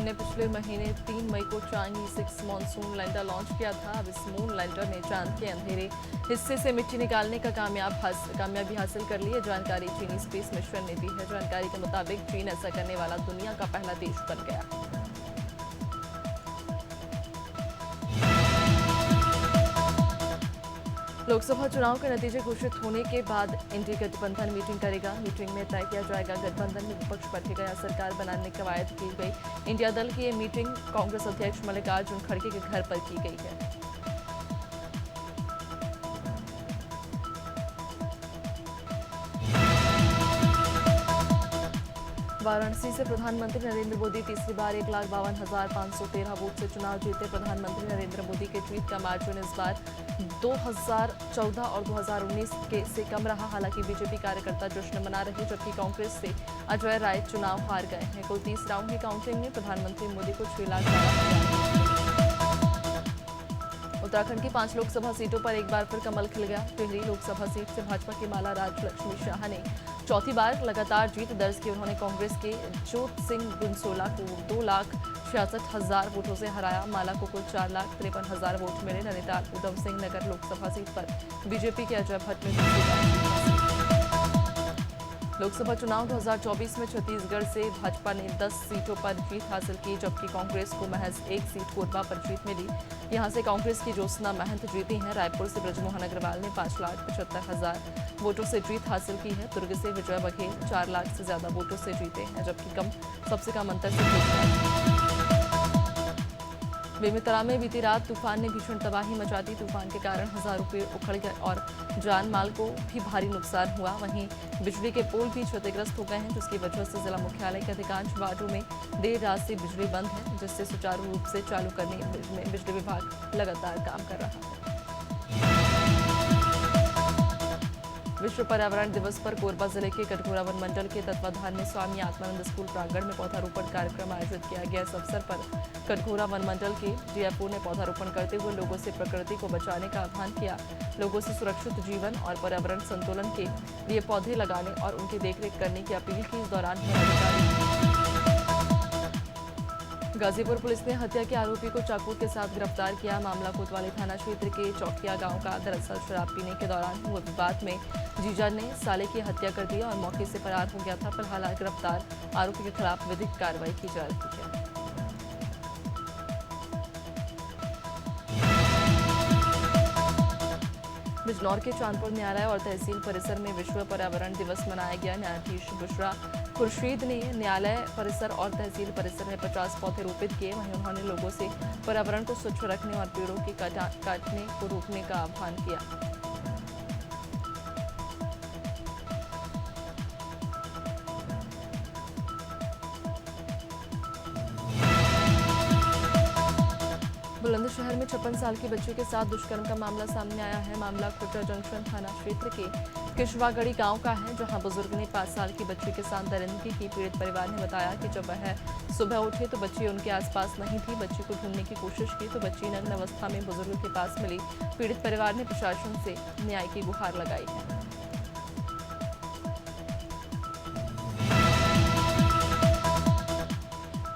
ने पिछले महीने 3 मई को चांगी 6 मानसून लैंडर लॉन्च किया था। अब इस मून लैंडर ने चांद के अंधेरे हिस्से से मिट्टी निकालने का कामयाबी हासिल कर ली है। जानकारी चीनी स्पेस मिशन ने दी है। जानकारी के मुताबिक चीन ऐसा करने वाला दुनिया का पहला देश बन गया। लोकसभा चुनाव के नतीजे घोषित होने के बाद इंडी गठबंधन मीटिंग करेगा। मीटिंग में तय किया जाएगा गठबंधन में विपक्ष पर गया सरकार बनाने की कवायद की गई। इंडिया दल की ये मीटिंग कांग्रेस अध्यक्ष मल्लिकार्जुन खड़गे के घर पर की गई है। वाराणसी से प्रधानमंत्री नरेंद्र मोदी तीसरी बार 1,52,513 वोट से चुनाव जीते। प्रधानमंत्री नरेंद्र मोदी के ट्वीट का मार्जिन इस बार 2014 और 2019 से कम रहा। हालांकि बीजेपी कार्यकर्ता जश्न मना रहे, जबकि कांग्रेस से अजय राय चुनाव हार गए हैं। कुल 30 राउंड की काउंटिंग में प्रधानमंत्री मोदी को 6 लाख। उत्तराखंड की 5 लोकसभा सीटों पर एक बार फिर कमल खिल गया। टिहरी लोकसभा सीट से भाजपा की माला राजलक्ष्मी शाह ने चौथी बार लगातार जीत दर्ज की। उन्होंने कांग्रेस के ज्योत सिंह गुनसोला को 2,66,000 वोटों से हराया। माला को कुल 4,53,000 वोट मिले। नैनीताल उधम सिंह नगर लोकसभा सीट पर बीजेपी के अजय भट्ट ने लोकसभा चुनाव 2024 में छत्तीसगढ़ से भाजपा ने 10 सीटों पर जीत हासिल की, जबकि कांग्रेस को महज 1 सीट कोरबा पर जीत मिली। यहां से कांग्रेस की ज्योत्सना महंत जीती हैं। रायपुर से ब्रजमोहन अग्रवाल ने 5,75,000 वोटों से जीत हासिल की है। दुर्ग से विजय बघेल 4 लाख से ज्यादा वोटों से जीते हैं, जबकि सबसे कम अंतर से बेमेतरा में बीती रात तूफान ने भीषण तबाही मचा दी। तूफान के कारण हजारों पेड़ उखड़ गए और जान माल को भी भारी नुकसान हुआ। वहीं बिजली के पोल भी क्षतिग्रस्त हो गए हैं, जिसकी वजह से जिला मुख्यालय के अधिकांश वार्डों में देर रात से बिजली बंद है, जिससे सुचारू रूप से चालू करने में बिजली विभाग लगातार काम कर रहा है। विश्व पर्यावरण दिवस पर कोरबा जिले के कटघोरा वन मंडल के तत्वाधान में स्वामी आत्मानंद स्कूल प्रांगण में पौधारोपण कार्यक्रम आयोजित किया गया। इस अवसर पर कटघोरा वन मंडल के डीएफओ ने पौधारोपण करते हुए लोगों से प्रकृति को बचाने का आह्वान किया। लोगों से सुरक्षित जीवन और पर्यावरण संतुलन के लिए पौधे लगाने और उनकी देखरेख करने की अपील की। इस दौरान गाजीपुर पुलिस ने हत्या के आरोपी को चाकू के साथ गिरफ्तार किया। मामला कोतवाली थाना क्षेत्र के चौकिया गांव का। दरअसल शराब पीने के दौरान हुए विवाद में जीजा ने साले की हत्या कर दी और मौके से फरार हो गया था। फिलहाल गिरफ्तार आरोपी के खिलाफ विधिक कार्रवाई की जा रही है। बिजनौर के चांदपुर न्यायालय और तहसील परिसर में विश्व पर्यावरण दिवस मनाया गया। न्यायाधीश बुशरा खुर्शीद ने न्यायालय परिसर और तहसील परिसर में 50 पौधे रोपित किए। वहीं उन्होंने लोगों से पर्यावरण को स्वच्छ रखने और पेड़ों के काटने को रोकने का आह्वान किया। बुलंदशहर में 56 साल की बच्ची के साथ दुष्कर्म का मामला सामने आया है। मामला खुर्जा जंक्शन थाना क्षेत्र के किशवागढ़ी गांव का है, जहां बुजुर्ग ने 5 साल की बच्ची के साथ दरिंदगी की। पीड़ित परिवार ने बताया कि जब वह सुबह उठे तो बच्ची उनके आसपास नहीं थी। बच्ची को ढूंढने की कोशिश की तो बच्ची नग्न अवस्था में बुजुर्ग के पास मिली। पीड़ित परिवार ने प्रशासन से न्याय की गुहार लगाई है।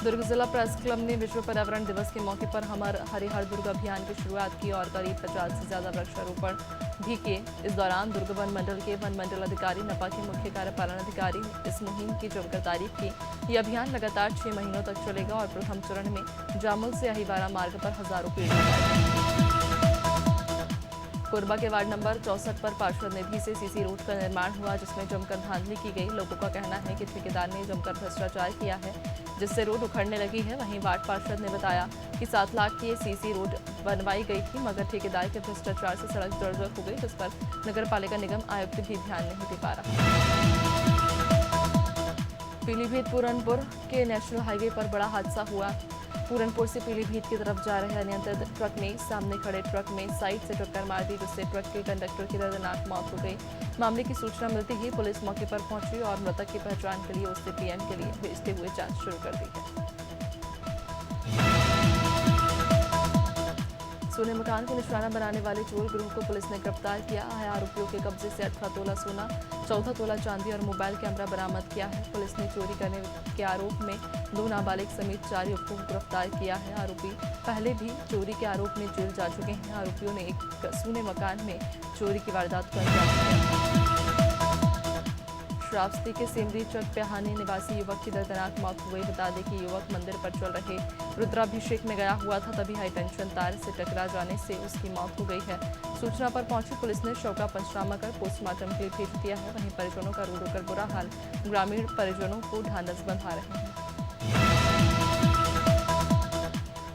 दुर्ग जिला प्रेस क्लब ने विश्व पर्यावरण दिवस के मौके पर हमर हरिहर दुर्ग अभियान की शुरुआत की और करीब 50 से ज्यादा वृक्षारोपण भी किए। इस दौरान दुर्ग वन मंडल के वन मंडल अधिकारी, नपा के मुख्य कार्यपालन अधिकारी ने इस मुहिम की जमकर तारीफ की। ये अभियान लगातार 6 महीनों तक चलेगा और प्रथम चरण में जामुल से अहिवारा मार्ग पर हजारों पेड़ लगाए। कोरबा के वार्ड नंबर 64 पर पार्षद निधि से सीसी रोड का निर्माण हुआ, जिसमें जमकर धांधली की गई। लोगों का कहना है कि ठेकेदार ने जमकर भ्रष्टाचार किया है, जिससे रोड उखड़ने लगी है। वहीं वार्ड पार्षद ने बताया कि 7 लाख की सीसी रोड बनवाई गई थी, मगर ठेकेदार के भ्रष्टाचार से सड़क जर्जर हो गई, जिस पर नगर पालिका निगम आयुक्त भी ध्यान नहीं दे पा रहा। पीलीभीत पूरनपुर के नेशनल हाईवे पर बड़ा हादसा हुआ। पूरनपुर से पीलीभीत की तरफ जा रहे अनियंत्रित ट्रक ने सामने खड़े ट्रक में साइड से टक्कर मार दी, जिससे ट्रक के कंडक्टर की दर्दनाक मौत हो गई। मामले की सूचना मिलते ही पुलिस मौके पर पहुंची और मृतक की पहचान के लिए उसे पीएम के लिए भेजते हुए जांच शुरू कर दी है। सोने मकान को निशाना बनाने वाले चोर गिरोह को पुलिस ने गिरफ्तार किया है। आरोपियों के कब्जे से 18 तोला सोना, 14 तोला चांदी और मोबाइल कैमरा बरामद किया है। पुलिस ने चोरी करने के आरोप में 2 नाबालिग समेत 4 युवकों को गिरफ्तार किया है। आरोपी पहले भी चोरी के आरोप में जेल जा चुके हैं। आरोपियों ने एक सोने मकान में चोरी की वारदात को अंजाम दिया। श्रावस्ती के सेमरी चक प्याहानी निवासी युवक की दर्दनाक मौत हो गई। बता दें कि युवक मंदिर पर चल रहे रुद्राभिषेक में गया हुआ था, तभी हाई टेंशन तार से टकरा जाने से उसकी मौत हो गई है। सूचना पर पहुंची पुलिस ने शव का पंचनामा कर पोस्टमार्टम के लिए भेज दिया है। वहीं परिजनों का रो रो कर बुरा हाल, ग्रामीण परिजनों को ढांढस बंधा रहे हैं।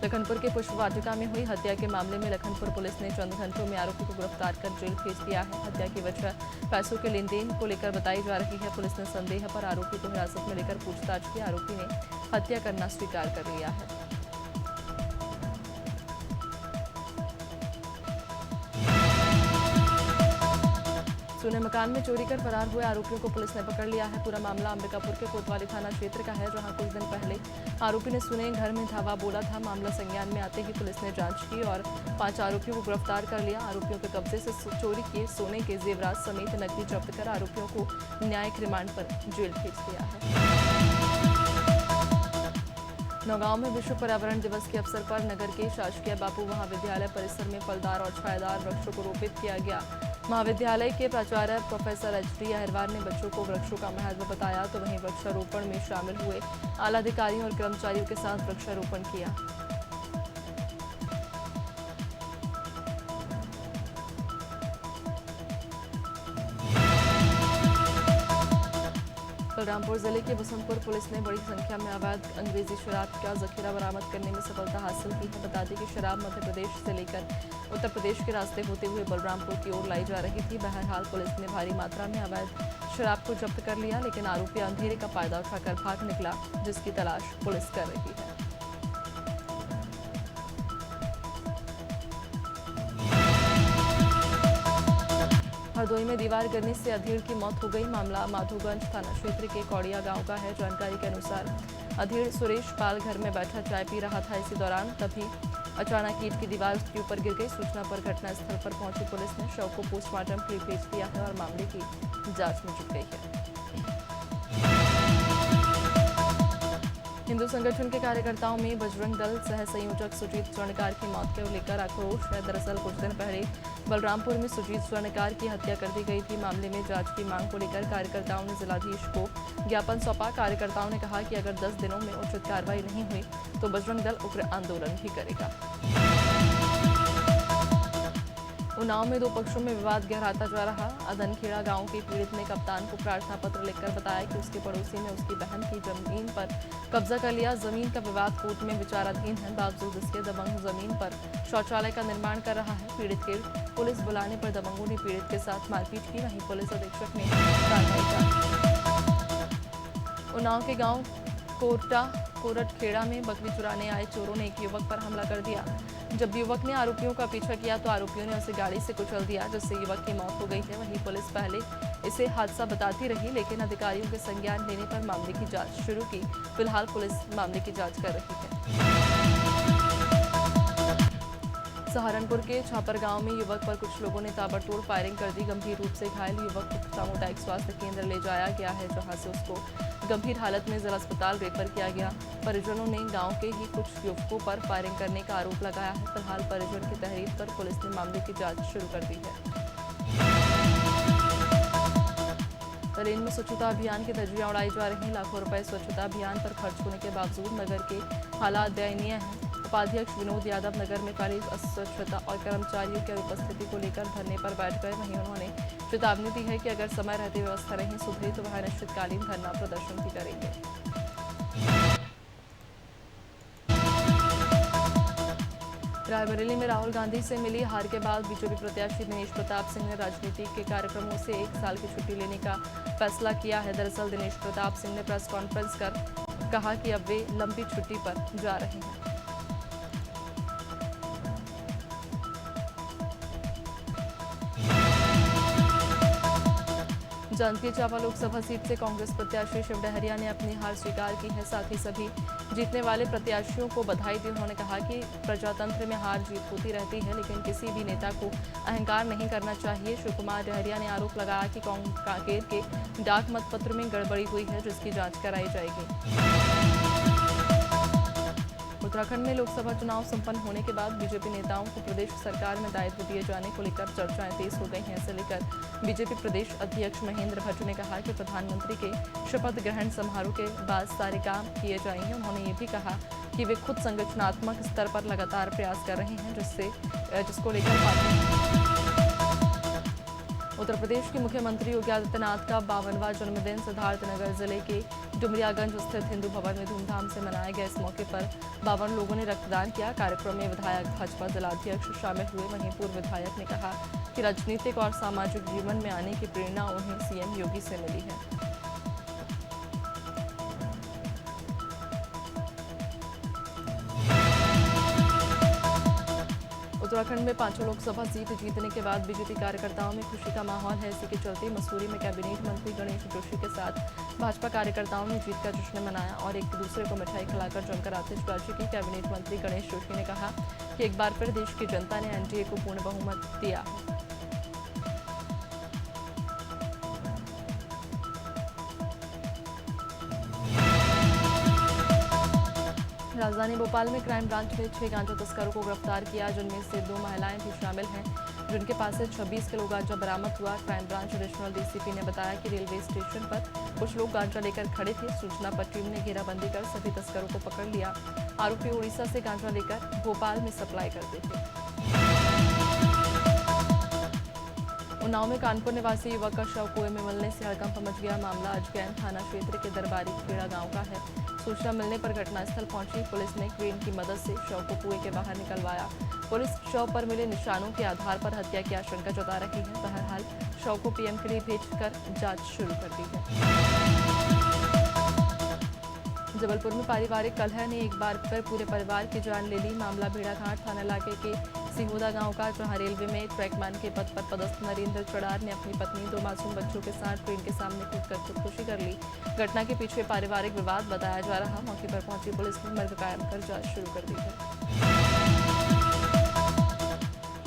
लखनपुर के पुष्प वाटिका में हुई हत्या के मामले में लखनपुर पुलिस ने चंद घंटों में आरोपी को गिरफ्तार कर जेल भेज दिया है। हत्या की वजह पैसों के लेन देन को लेकर बताई जा रही है। पुलिस ने संदेह पर आरोपी को हिरासत में लेकर पूछताछ की। आरोपी ने हत्या करना स्वीकार कर लिया है। सोने मकान में चोरी कर फरार हुए आरोपियों को पुलिस ने पकड़ लिया है। पूरा मामला अंबिकापुर के कोतवाली थाना क्षेत्र का है, जहां कुछ दिन पहले आरोपी ने सोने घर में धावा बोला था। मामला संज्ञान में आते ही पुलिस ने जांच की और 5 आरोपियों को गिरफ्तार कर लिया। आरोपियों के कब्जे से चोरी किए सोने के जेवरात समेत नकदी जब्त कर आरोपियों को न्यायिक रिमांड पर जेल भेज दिया है। नौगांव में विश्व पर्यावरण दिवस के अवसर पर नगर के शासकीय बापू महाविद्यालय परिसर में फलदार और छायादार वृक्षों को रोपित किया गया। महाविद्यालय के प्राचार्य प्रोफेसर एच.डी. अहिरवार ने बच्चों को वृक्षों का महत्व बताया, तो वहीं वृक्षारोपण में शामिल हुए आला अधिकारियों और कर्मचारियों के साथ वृक्षारोपण किया। बलरामपुर जिले के बसंतपुर पुलिस ने बड़ी संख्या में अवैध अंग्रेजी शराब का जखीरा बरामद करने में सफलता हासिल की है। बता दें कि शराब मध्य प्रदेश से लेकर उत्तर प्रदेश के रास्ते होते हुए बलरामपुर की ओर लाई जा रही थी। बहरहाल पुलिस ने भारी मात्रा में अवैध शराब को जब्त कर लिया, लेकिन आरोपी अंधेरे का फायदा उठाकर भाग निकला, जिसकी तलाश पुलिस कर रही है। हरदोई में दीवार गिरने से अधीर की मौत हो गई। मामला माधोगंज थाना क्षेत्र के कौड़िया गांव का है। जानकारी के अनुसार अधीर सुरेश पाल घर में बैठा चाय पी रहा था। इसी दौरान तभी अचानक ईंट की दीवार उसके ऊपर गिर गई। सूचना पर घटनास्थल पर पहुंची पुलिस ने शव को पोस्टमार्टम के लिए भेज दिया है और मामले की जांच में जुट गई है। हिंदू संगठन के कार्यकर्ताओं में बजरंग दल सह संयोजक सुजीत स्वर्णकार की मौत को लेकर आक्रोश है। दरअसल कुछ दिन पहले बलरामपुर में सुजीत स्वर्णकार की हत्या कर दी गई थी। मामले में जांच की मांग को लेकर कार्यकर्ताओं ने जिलाधीश को ज्ञापन सौंपा। कार्यकर्ताओं ने कहा कि अगर 10 दिनों में उचित कार्रवाई नहीं हुई तो बजरंग दल उग्र आंदोलन भी करेगा। उन्नाव में 2 पक्षों में विवाद गहराता जा रहा। अदनखेड़ा गांव के पीड़ित ने कप्तान को प्रार्थना पत्र लिखकर बताया कि उसके पड़ोसी ने उसकी बहन की जमीन पर कब्जा कर लिया। जमीन का विवाद कोर्ट में विचाराधीन है। बावजूद इसके दबंग जमीन पर शौचालय का निर्माण कर रहा है। पीड़ित के पुलिस बुलाने पर दबंगों ने पीड़ित के साथ मारपीट की। वहीं पुलिस अधीक्षक ने कार्रवाई की। उन्नाव के गाँव कोरटखेड़ा में बकरी चुराने आए चोरों ने एक युवक पर हमला कर दिया। जब युवक ने आरोपियों का पीछा किया तो आरोपियों ने उसे गाड़ी से कुचल दिया, जिससे युवक की मौत हो गई है। वहीं पुलिस पहले इसे हादसा बताती रही, लेकिन अधिकारियों के संज्ञान लेने पर मामले की जांच शुरू की। फिलहाल पुलिस मामले की जांच कर रही है। सहारनपुर के छापर गांव में युवक पर कुछ लोगों ने ताबड़तोड़ फायरिंग कर दी। गंभीर रूप से घायल युवक को सामुदायिक स्वास्थ्य केंद्र ले जाया गया है, जहां से उसको गंभीर हालत में जिला अस्पताल रेफर किया गया। परिजनों ने गांव के ही कुछ युवकों पर फायरिंग करने का आरोप लगाया है। फिलहाल परिजन की तहरीर पर पुलिस ने मामले की जांच शुरू कर दी है। रेन में स्वच्छता अभियान की धज्जियां उड़ाई जा रही। लाखों रुपए स्वच्छता अभियान पर खर्च होने के बावजूद नगर के हालात दयनीय हैं। उपाध्यक्ष विनोद यादव नगर में फैली अस्वच्छता और कर्मचारियों की अनुपस्थिति को लेकर धरने पर बैठ गए। वहीं उन्होंने चेतावनी दी है कि अगर समय रहते व्यवस्था नहीं सुधरी तो वह अनिश्चितकालीन धरना प्रदर्शन भी करेंगे। रायबरेली में राहुल गांधी से मिली हार के बाद बीजेपी प्रत्याशी दिनेश प्रताप सिंह ने राजनीति के कार्यक्रमों से 1 साल की छुट्टी लेने का फैसला किया है। दरअसल दिनेश प्रताप सिंह ने प्रेस कॉन्फ्रेंस कर कहा कि अब वे लंबी छुट्टी पर जा रहे हैं। जांजगीर चांपा लोकसभा सीट से कांग्रेस प्रत्याशी शिव डहरिया ने अपनी हार स्वीकार की है। साथ ही सभी जीतने वाले प्रत्याशियों को बधाई दी। उन्होंने कहा कि प्रजातंत्र में हार जीत होती रहती है, लेकिन किसी भी नेता को अहंकार नहीं करना चाहिए। शिव कुमार डहरिया ने आरोप लगाया कि कांकेर के डाक मतपत्र में गड़बड़ी हुई है, जिसकी जांच कराई जाएगी। उत्तराखंड में लोकसभा चुनाव संपन्न होने के बाद बीजेपी नेताओं को प्रदेश सरकार में दायित्व दिए जाने को लेकर चर्चाएं तेज हो गई हैं। इसे लेकर बीजेपी प्रदेश अध्यक्ष महेंद्र भट्ट ने कहा कि प्रधानमंत्री के शपथ ग्रहण समारोह के बाद सारे काम किए जाएंगे। उन्होंने ये भी कहा कि वे खुद संगठनात्मक स्तर पर लगातार प्रयास कर रहे हैं, जिसको लेकर उत्तर प्रदेश के मुख्यमंत्री योगी आदित्यनाथ का 52वां जन्मदिन सिद्धार्थनगर जिले के डुमरियागंज स्थित हिंदू भवन में धूमधाम से मनाया गया। इस मौके पर 52 लोगों ने रक्तदान किया। कार्यक्रम में विधायक भाजपा जिलाध्यक्ष शामिल हुए। वहीं पूर्व विधायक ने कहा कि राजनीतिक और सामाजिक जीवन में आने की प्रेरणा उन्हें सीएम योगी से मिली है। उत्तराखंड में 5 लोकसभा सीट जीतने के बाद बीजेपी कार्यकर्ताओं में खुशी का माहौल है। इसी के चलते मसूरी में कैबिनेट मंत्री गणेश जोशी के साथ भाजपा कार्यकर्ताओं ने जीत का जश्न मनाया और एक दूसरे को मिठाई खिलाकर जमकर आतिशबाजी की। कैबिनेट मंत्री गणेश जोशी ने कहा कि एक बार फिर देश की जनता ने एनडीए को पूर्ण बहुमत दिया। राजधानी भोपाल में क्राइम ब्रांच ने 6 गांजा तस्करों को गिरफ्तार किया, जिनमें से 2 महिलाएं भी शामिल हैं, जिनके पास से 26 किलो गांजा बरामद हुआ। क्राइम ब्रांच एडिशनल डीसीपी ने बताया कि रेलवे स्टेशन पर कुछ लोग गांजा लेकर खड़े थे। सूचना पर टीम ने घेराबंदी कर सभी तस्करों को पकड़ लिया। आरोपी उड़ीसा से गांजा लेकर भोपाल में सप्लाई करते थे। उन्नाव में कानपुर निवासी युवक का शव कुएं में मिलने से हड़कंप मच गया। मामला अजगैन थाना क्षेत्र के दरबारी खेड़ा गांव का है। सूचना मिलने पर घटनास्थल पहुंची पुलिस ने क्रेन की मदद से शव को कुएं के बाहर निकलवाया। पुलिस शव पर मिले निशानों के आधार पर हत्या की आशंका जता रही है। बहरहाल शव को पीएम के लिए भेजकर जांच शुरू कर दी है। जबलपुर में पारिवारिक कलह ने एक बार फिर पूरे परिवार की जान ले ली। मामला भेड़ाघाट थाना इलाके के सिहोदा गांव का, जहां रेलवे में ट्रैकमैन के पद पर पदस्थ नरेंद्र चड़ार ने अपनी पत्नी 2 मासूम बच्चों के साथ ट्रेन के सामने कूदकर खुदकुशी कर ली। घटना के पीछे पारिवारिक विवाद बताया जा रहा। मौके पर पहुंची पुलिस ने मर्ग कायम कर जांच शुरू कर दी है।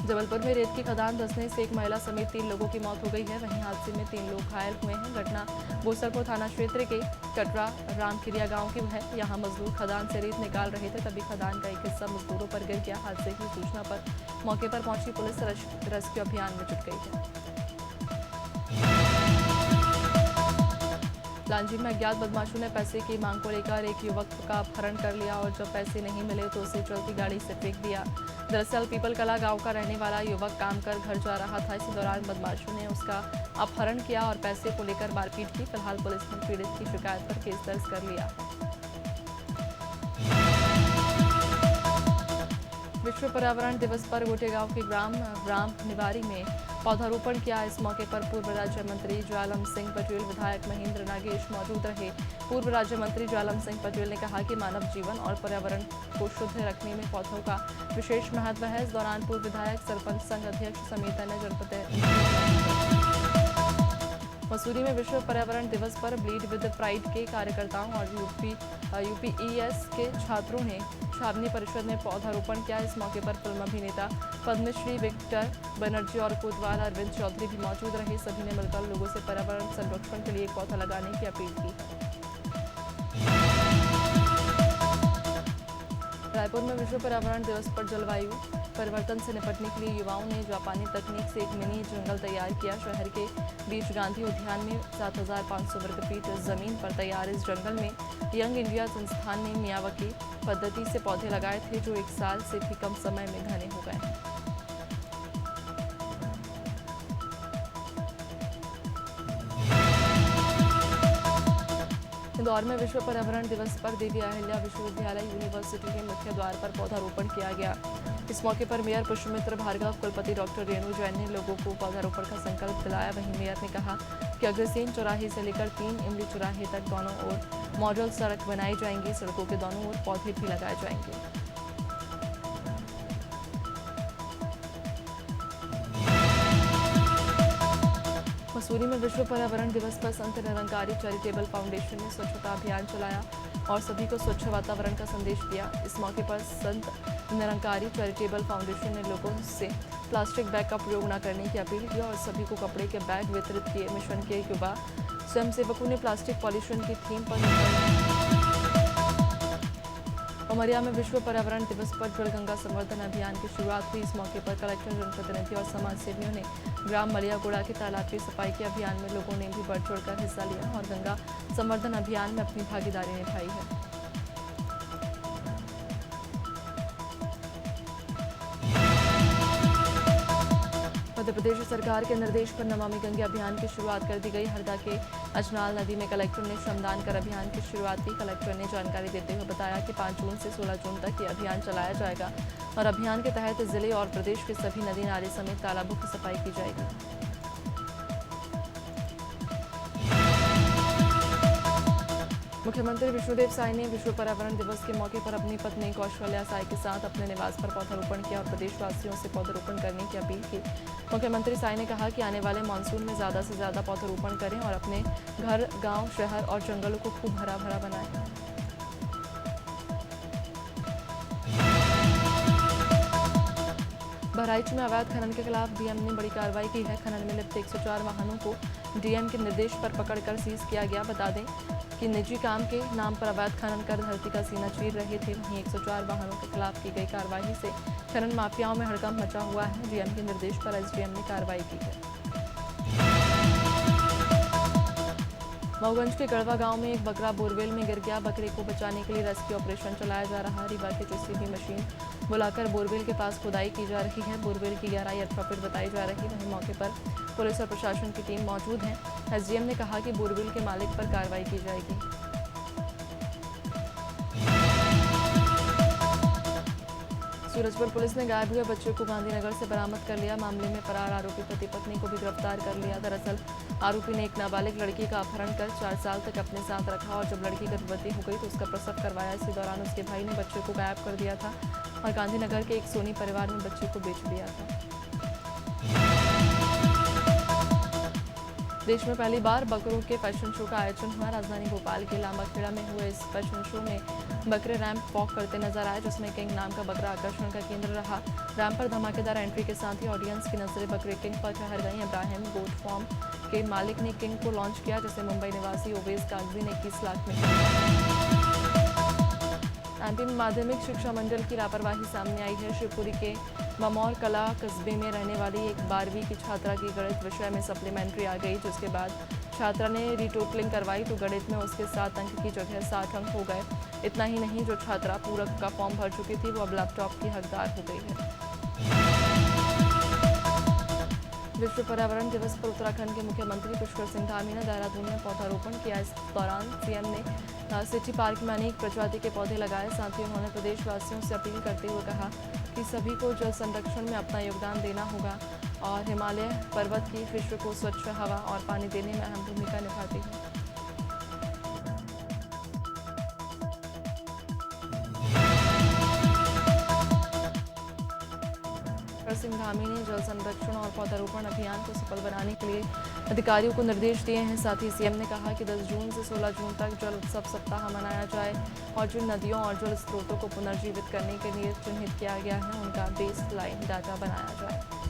जबलपुर में रेत की खदान धंसने से एक महिला समेत 3 लोगों की मौत हो गई है। वहीं हादसे में 3 लोग घायल हुए हैं। घटना बोसरपुर थाना क्षेत्र के कटरा रामखिरिया गांव की है। यहां मजदूर खदान से रेत निकाल रहे थे, तभी खदान का एक हिस्सा मजदूरों पर गिर गया। हादसे की सूचना पर मौके पर पहुंची पुलिस रेस्क्यू अभियान में जुट गई है। लांजी में अज्ञात बदमाशों ने पैसे की मांग को लेकर एक युवक का अपहरण कर लिया और जब पैसे नहीं मिले तो उसे चलती गाड़ी से फेंक दिया। दरअसल पीपल कला गांव का रहने वाला युवक काम कर घर जा रहा था। इसी दौरान बदमाशों ने उसका अपहरण किया और पैसे को लेकर मारपीट की। फिलहाल पुलिस ने पीड़ित की शिकायत पर केस दर्ज कर लिया। विश्व पर्यावरण दिवस पर गोटेगांव के ग्राम राम निवारी में पौधारोपण किया। इस मौके पर पूर्व राज्य मंत्री ज्वालम सिंह पटेल, विधायक महेंद्र नागेश मौजूद रहे। पूर्व राज्य मंत्री ज्वालम सिंह पटेल ने कहा कि मानव जीवन और पर्यावरण को शुद्ध रखने में पौधों का विशेष महत्व है। इस दौरान पूर्व विधायक, सरपंच संघ अध्यक्ष समेत अन्य जनपद मसूरी में विश्व पर्यावरण दिवस पर ब्लीड विद प्राइड के कार्यकर्ताओं और यूपीईएस के छात्रों ने छावनी परिषद में पौधारोपण किया। इस मौके पर फिल्म अभिनेता पद्मश्री विक्टर बनर्जी और कोतवाल अरविंद चौधरी भी मौजूद रहे। सभी ने मिलकर लोगों से पर्यावरण संरक्षण के लिए एक पौधा लगाने की अपील की है। रायपुर में विश्व पर्यावरण दिवस पर जलवायु परिवर्तन से निपटने के लिए युवाओं ने जापानी तकनीक से एक मिनी जंगल तैयार किया। शहर के बीच गांधी उद्यान में 7500 वर्ग फीट जमीन पर तैयार इस जंगल में यंग इंडिया संस्थान ने मियावाकी पद्धति से पौधे लगाए थे, जो 1 साल से भी कम समय में घने हो गए हैं। इंदौर में विश्व पर्यावरण दिवस पर देवी अहिल्या विश्वविद्यालय यूनिवर्सिटी के मुख्य द्वार पर पौधारोपण किया गया। इस मौके पर मेयर पुष्पमित्र भार्गव, कुलपति डॉक्टर रेणु जैन ने लोगों को पौधारोपण का संकल्प दिलाया। वहीं मेयर ने कहा कि अग्रसेन चौराहे से लेकर 3 इमली चौराहे तक दोनों ओर मॉडल सड़क बनाई जाएंगी। सड़कों के दोनों ओर पौधे भी लगाए जाएंगे। मसूरी में विश्व पर्यावरण दिवस पर संत निरंकारी चैरिटेबल फाउंडेशन ने स्वच्छता अभियान चलाया और सभी को स्वच्छ वातावरण का संदेश दिया। इस मौके पर संत निरंकारी चैरिटेबल फाउंडेशन ने लोगों से प्लास्टिक बैग का प्रयोग न करने की अपील की और सभी को कपड़े के बैग वितरित किए। मिशन के युवा स्वयंसेवकों ने प्लास्टिक पॉल्यूशन की थीम पर उमरिया में विश्व पर्यावरण दिवस पर जलगंगा संवर्धन अभियान की शुरुआत हुई। इस मौके पर कलेक्टर, जनप्रतिनिधि और समाज सेवियों ने ग्राम मलियागुड़ा के तालाब की सफाई के अभियान में लोगों ने भी बढ़ चढ़कर हिस्सा लिया और गंगा संवर्धन अभियान में अपनी भागीदारी निभाई है। मध्य प्रदेश सरकार के निर्देश पर नमामि गंगे अभियान की शुरुआत कर दी गई। हरदा के अजनाल नदी में कलेक्टर ने श्रमदान कर अभियान की शुरुआत की। कलेक्टर ने जानकारी देते हुए बताया कि 5 जून से 16 जून तक ये अभियान चलाया जाएगा और अभियान के तहत जिले और प्रदेश के सभी नदी नाले समेत तालाबों की सफाई की जाएगी। मुख्यमंत्री विष्णुदेव साय ने विश्व पर्यावरण दिवस के मौके पर अपनी पत्नी कौशल्या साय के साथ अपने निवास पर पौधारोपण किया और प्रदेशवासियों से पौधारोपण करने की अपील की। मुख्यमंत्री साय ने कहा कि आने वाले मानसून में ज़्यादा से ज़्यादा पौधारोपण करें और अपने घर, गांव, शहर और जंगलों को खूब हरा भरा बनाएं। बहराइच में अवैध खनन के खिलाफ डीएम ने बड़ी कार्रवाई की है। खनन में लिप्त 104 वाहनों को डीएम के निर्देश पर पकड़कर सीज किया गया। बता दें कि निजी काम के नाम पर अवैध खनन कर धरती का सीना चीर रहे थे। वहीं 104 वाहनों के खिलाफ की गई कार्रवाई से खनन माफियाओं में हड़कंप मचा हुआ है। डीएम के निर्देश पर एसडीएम ने कार्रवाई की है। मऊगंज के गढ़वा गांव में एक बकरा बोरवेल में गिर गया। बकरे को बचाने के लिए रेस्क्यू ऑपरेशन चलाया जा रहा है। रीवा के जेसीबी मशीन बुलाकर बोरवेल के पास खुदाई की जा रही है। बोरवेल की गहराई 18 फीट बताई जा रही है। वहीं मौके पर पुलिस और प्रशासन की टीम मौजूद है। एसडीएम ने कहा कि बोरवेल के मालिक पर कार्रवाई की जाएगी। सूरजपुर पुलिस ने गायब हुए बच्चे को गांधीनगर से बरामद कर लिया। मामले में फरार आरोपी पति पत्नी को भी गिरफ्तार कर लिया। दरअसल आरोपी ने एक नाबालिग लड़की का अपहरण कर 4 साल तक अपने साथ रखा और जब लड़की गर्भवती हो गई तो उसका प्रसव करवाया। इसी दौरान उसके भाई ने बच्चे को गायब कर दिया था और गांधीनगर के एक सोनी परिवार में बच्चे को बेच दिया था। देश में पहली बार बकरों के फैशन शो का आयोजन हुआ। राजधानी भोपाल के लांबाखेड़ा में हुए इस फैशन शो में बकरे रैंप वॉक करते नजर आए, जिसमें किंग नाम का बकरा आकर्षण का केंद्र रहा। रैंप पर धमाकेदार एंट्री के साथ ही ऑडियंस की नजरें बकरे किंग पर ठहर गई। इब्राहिम गोट फार्म के मालिक ने किंग को लॉन्च किया, जिसे मुंबई निवासी ओवेस कागजी ने 21 लाख में खरीदा। एमपी में माध्यमिक शिक्षा मंडल की लापरवाही सामने आई है। शिवपुरी के ममौर कला कस्बे में रहने वाली एक 12वीं की छात्रा की गणित विषय में सप्लीमेंट्री आ गई, जिसके बाद छात्रा ने रीटोटलिंग करवाई तो गणित में उसके 7 अंक की जगह 60 अंक हो गए। इतना ही नहीं, जो छात्रा पूरक का फॉर्म भर चुकी थी वो अब लैपटॉप की हकदार हो गई है। विश्व पर्यावरण दिवस पर उत्तराखंड के मुख्यमंत्री पुष्कर सिंह धामी ने देहरादून में पौधारोपण किया। इस दौरान सीएम ने सिटी पार्क में अनेक प्रजाति के पौधे लगाए। साथ ही उन्होंने प्रदेशवासियों से अपील करते हुए कहा कि सभी को जल संरक्षण में अपना योगदान देना होगा और हिमालय पर्वत की विश्व को स्वच्छ हवा और पानी देने में अहम भूमिका निभाती है। सिंह धामी ने जल संरक्षण और पौधारोपण अभियान को सफल बनाने के लिए अधिकारियों को निर्देश दिए हैं। साथ ही सीएम ने कहा कि 10 जून से 16 जून तक जल उत्सव सप्ताह मनाया जाए और जिन नदियों और जल स्रोतों को पुनर्जीवित करने के लिए चिन्हित किया गया है उनका बेस लाइन डाटा बनाया जाए।